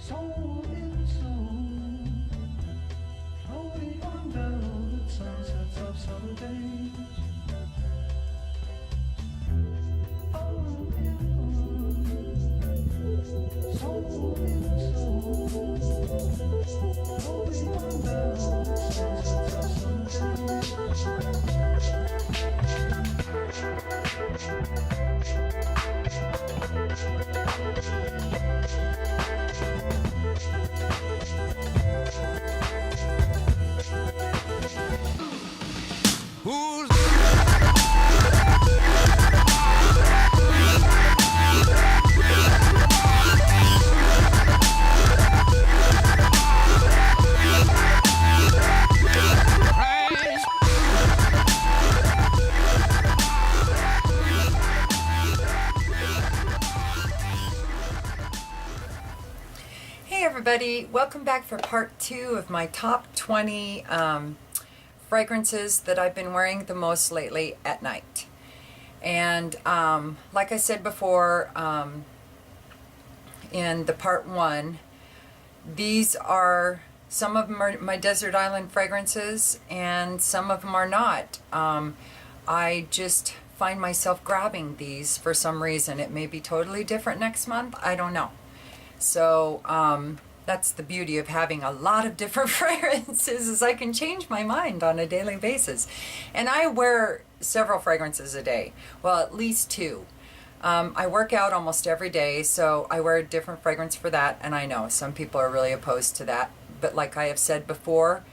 soul in soul, floating on velvet sunsets of summer days. Arm in arm, soul in soul, floating on velvet sunsets of summer Who's everybody, welcome back for part 2 of my top 20 fragrances that I've been wearing the most lately at night. And like I said before in the part 1, these are, some of them are my desert island fragrances and some of them are not. I just find myself grabbing these for some reason. It may be totally different next month, I don't know. So that's the beauty of having a lot of different fragrances, is I can change my mind on a daily basis. And I wear several fragrances a day, well, at least 2. I work out almost every day, so I wear a different fragrance for that, and I know some people are really opposed to that, but like I have said before,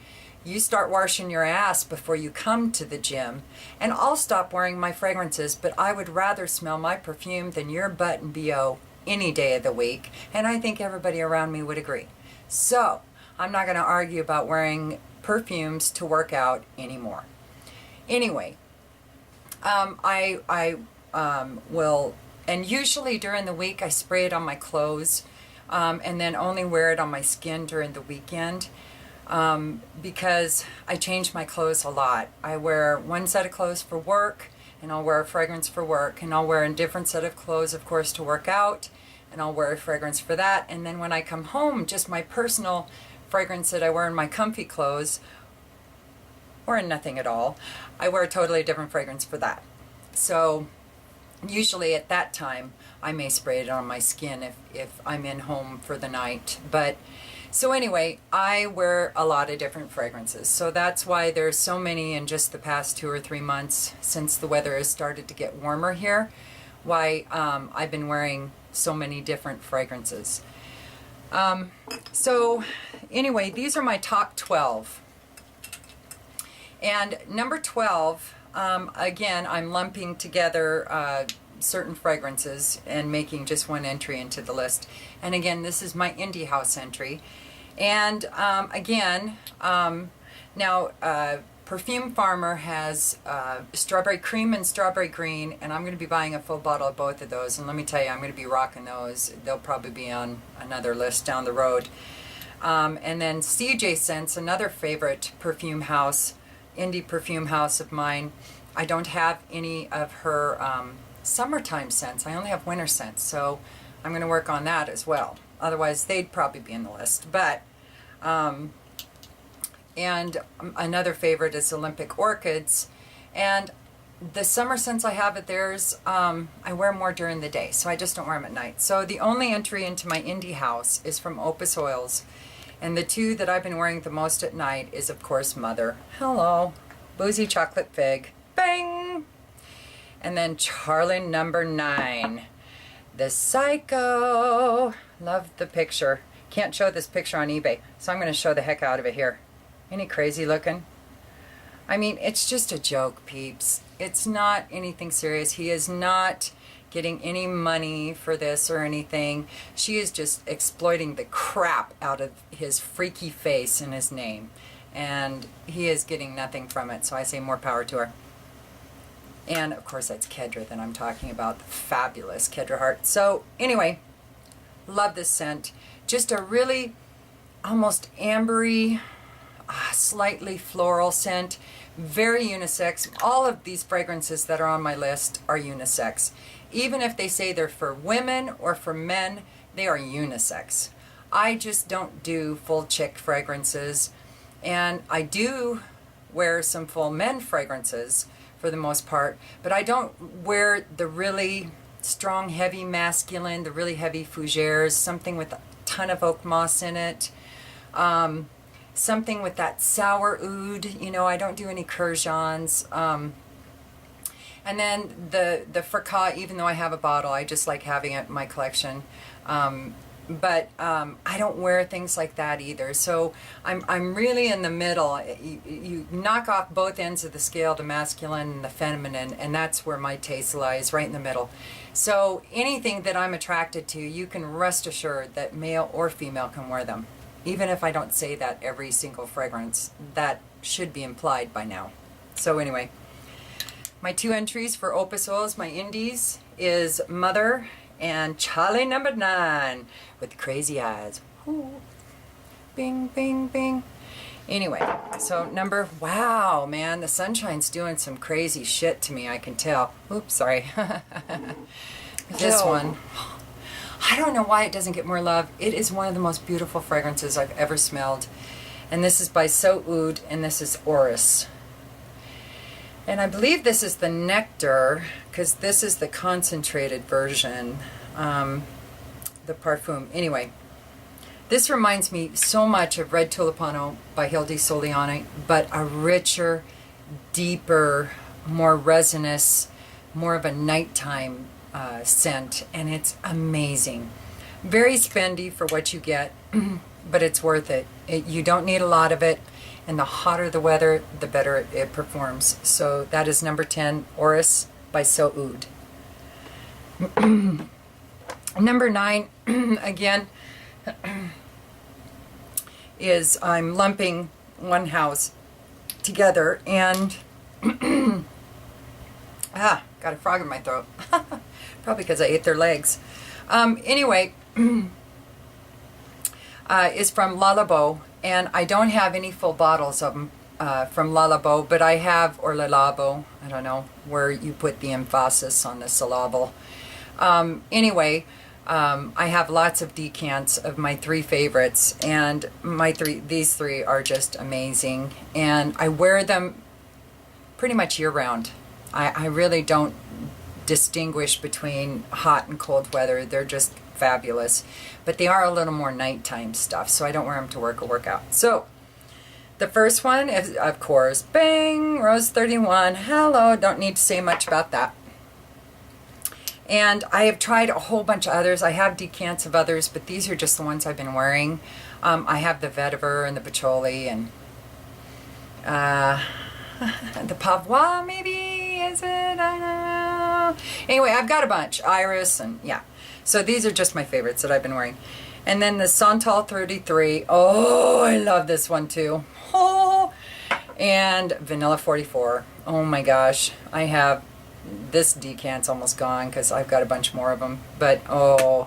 you start washing your ass before you come to the gym, and I'll stop wearing my fragrances, but I would rather smell my perfume than your butt and BO any day of the week, and I think everybody around me would agree. So I'm not going to argue about wearing perfumes to work out anymore. Anyway, I will, and usually during the week I spray it on my clothes, and then only wear it on my skin during the weekend, because I change my clothes a lot. I wear one set of clothes for work, and I'll wear a fragrance for work, and I'll wear a different set of clothes, of course, to work out, and I'll wear a fragrance for that. And then when I come home, just my personal fragrance that I wear in my comfy clothes, or in nothing at all, I wear a totally different fragrance for that. So usually at that time, I may spray it on my skin if I'm in home for the night. But so anyway, I wear a lot of different fragrances. So that's why there's so many in just the past 2 or 3 months since the weather has started to get warmer here, why I've been wearing so many different fragrances. So anyway, these are my top 12. And number 12, again, I'm lumping together certain fragrances and making just one entry into the list. And again, this is my indie house entry. And again, now Perfume Farmer has strawberry cream and strawberry green, and I'm going to be buying a full bottle of both of those. And let me tell you, I'm going to be rocking those. They'll probably be on another list down the road. And then CJ Scents, another favorite perfume house, indie perfume house of mine. I don't have any of her summertime scents. I only have winter scents, so I'm going to work on that as well. Otherwise, they'd probably be in the list. But, and another favorite is Olympic Orchids. And the summer scents I have at theirs, I wear more during the day, so I just don't wear them at night. So the only entry into my indie house is from Opus Oils. And the 2 that I've been wearing the most at night is, of course, Mother. Hello. Boozy Chocolate Fig. Bang! And then Charlie number 9. The Psycho. Love the picture. Can't show this picture on eBay, so I'm going to show the heck out of it here. Ain't he crazy looking? I mean, it's just a joke, peeps. It's not anything serious. He is not getting any money for this or anything. She is just exploiting the crap out of his freaky face and his name. And he is getting nothing from it, so I say more power to her. And of course that's Kedra that I'm talking about, the fabulous Kedra Hart. So anyway, love this scent. Just a really almost ambery, slightly floral scent. Very unisex. All of these fragrances that are on my list are unisex. Even if they say they're for women or for men, they are unisex. I just don't do full chick fragrances, and I do wear some full men fragrances for the most part, but I don't wear the really strong, heavy masculine, the really heavy fougères, something with a ton of oak moss in it, something with that sour oud. You know, I don't do any Kurjans. And then the Fracas, even though I have a bottle, I just like having it in my collection. But I don't wear things like that either. So I'm really in the middle. You knock off both ends of the scale, the masculine and the feminine, and that's where my taste lies, right in the middle. So anything that I'm attracted to, you can rest assured that male or female can wear them. Even if I don't say that every single fragrance, that should be implied by now. So anyway, my 2 entries for Opus oils, my indies, is Mother and Charlie number 9 with the crazy eyes. Ooh. Bing, bing, bing. Anyway, so wow, man, the sunshine's doing some crazy shit to me, I can tell. Oops, sorry. This one, I don't know why it doesn't get more love. It is one of the most beautiful fragrances I've ever smelled. And this is by SoOud, and this is Ouris. And I believe this is the nectar, because this is the concentrated version, the parfum. Anyway, this reminds me so much of Red Tulipano by Hildy Soliani, but a richer, deeper, more resinous, more of a nighttime scent, and it's amazing. Very spendy for what you get, but it's worth it. You don't need a lot of it, and the hotter the weather, the better it performs. So that is number 10, Ouris by SoOud. Number 9, again, is I'm lumping one house together, and got a frog in my throat. Probably because I ate their legs. Anyway, is from Labo, and I don't have any full bottles of them from Labo, but I have, or Labo, I don't know where you put the emphasis on the syllable. Anyway, I have lots of decants of my 3 favorites, and these 3 are just amazing, and I wear them pretty much year round. I really don't distinguish between hot and cold weather. They're just fabulous, but they are a little more nighttime stuff, so I don't wear them to work or work out. So the first one is, of course, bang, Rose 31. Hello, don't need to say much about that. And I have tried a whole bunch of others. I have decants of others, but these are just the ones I've been wearing. I have the vetiver and the patchouli and the pavois, maybe, is it? I don't know. Anyway, I've got a bunch. Iris, and yeah. So these are just my favorites that I've been wearing. And then the Santal 33. Oh, I love this one too. Oh. And Vanilla 44. Oh my gosh. I have, this decant's almost gone because I've got a bunch more of them. But oh.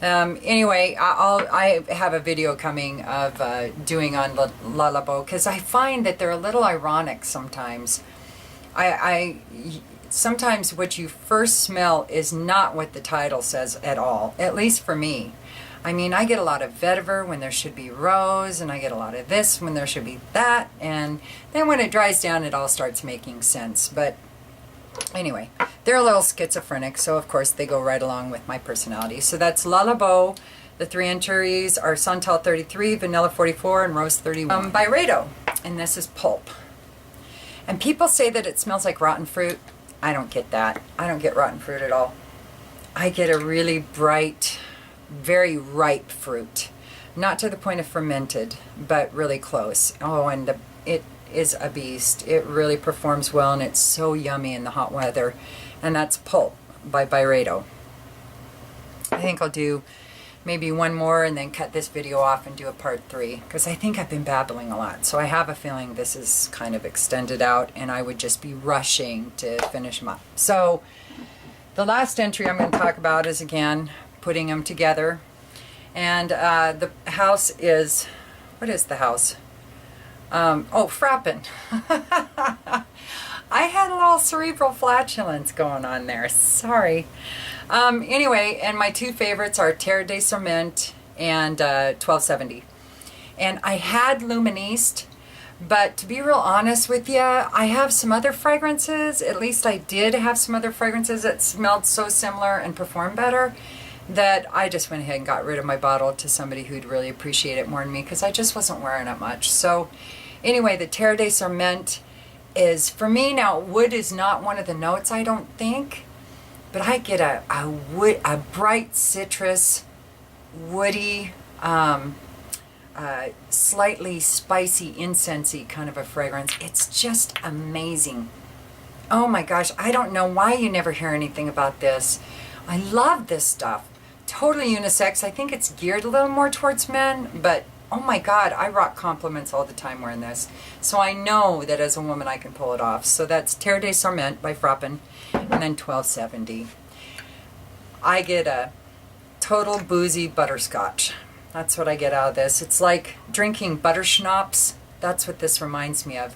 Anyway, I have a video coming of doing on Labo, because I find that they're a little ironic sometimes. Sometimes what you first smell is not what the title says at all, at least for me. I mean, I get a lot of vetiver when there should be rose, and I get a lot of this when there should be that, and then when it dries down, it all starts making sense. But anyway, they're a little schizophrenic, so of course they go right along with my personality. So that's Labo. The 3 entries are Santal 33, Vanilla 44, and Rose 31. Byredo, and this is Pulp. And people say that it smells like rotten fruit. I don't get that. I don't get rotten fruit at all. I get a really bright, very ripe fruit. Not to the point of fermented, but really close. Oh, and it is a beast. It really performs well, and it's so yummy in the hot weather. And that's Pulp by Byredo. I think I'll do maybe one more and then cut this video off and do a part 3, because I think I've been babbling a lot. So I have a feeling this is kind of extended out, and I would just be rushing to finish them up. So the last entry I'm going to talk about is, again, putting them together. And the house is, what is the house? Oh, Frapin. I had a little cerebral flatulence going on there. Sorry. Anyway, and my 2 favorites are Terre de Sarment and 1270. And I had Luministe, but to be real honest with you, I have some other fragrances, at least I did have some other fragrances that smelled so similar and performed better, that I just went ahead and got rid of my bottle to somebody who'd really appreciate it more than me, because I just wasn't wearing it much. So anyway, the Terre de Sarment is, for me now, wood is not one of the notes, I don't think, but I get a bright citrus, woody, slightly spicy, incensey kind of a fragrance. It's just amazing. Oh my gosh, I don't know why you never hear anything about this. I love this stuff. Totally unisex. I think it's geared a little more towards men, but oh my god, I rock compliments all the time wearing this. So I know that as a woman I can pull it off. So that's Terre de Sarment by Frapin, and then 1270. I get a total boozy butterscotch. That's what I get out of this. It's like drinking butter schnapps. That's what this reminds me of.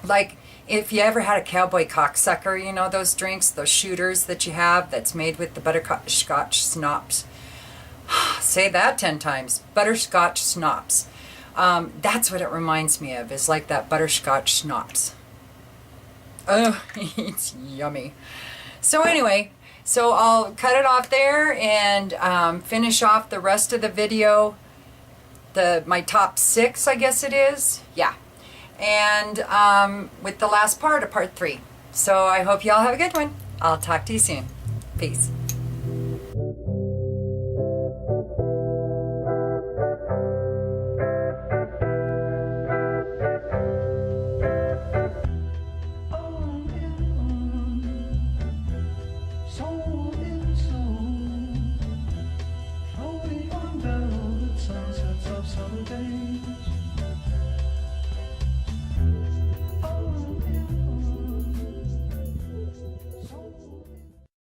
Like if you ever had a cowboy cocksucker, you know those drinks, those shooters that you have that's made with the butterscotch schnapps. Say that 10 times. Butterscotch schnapps. That's what it reminds me of, is like that butterscotch schnapps. Oh, it's yummy. So anyway, so I'll cut it off there and finish off the rest of the video. My top 6, I guess it is. Yeah. And with the last part of part 3. So I hope y'all have a good one. I'll talk to you soon. Peace.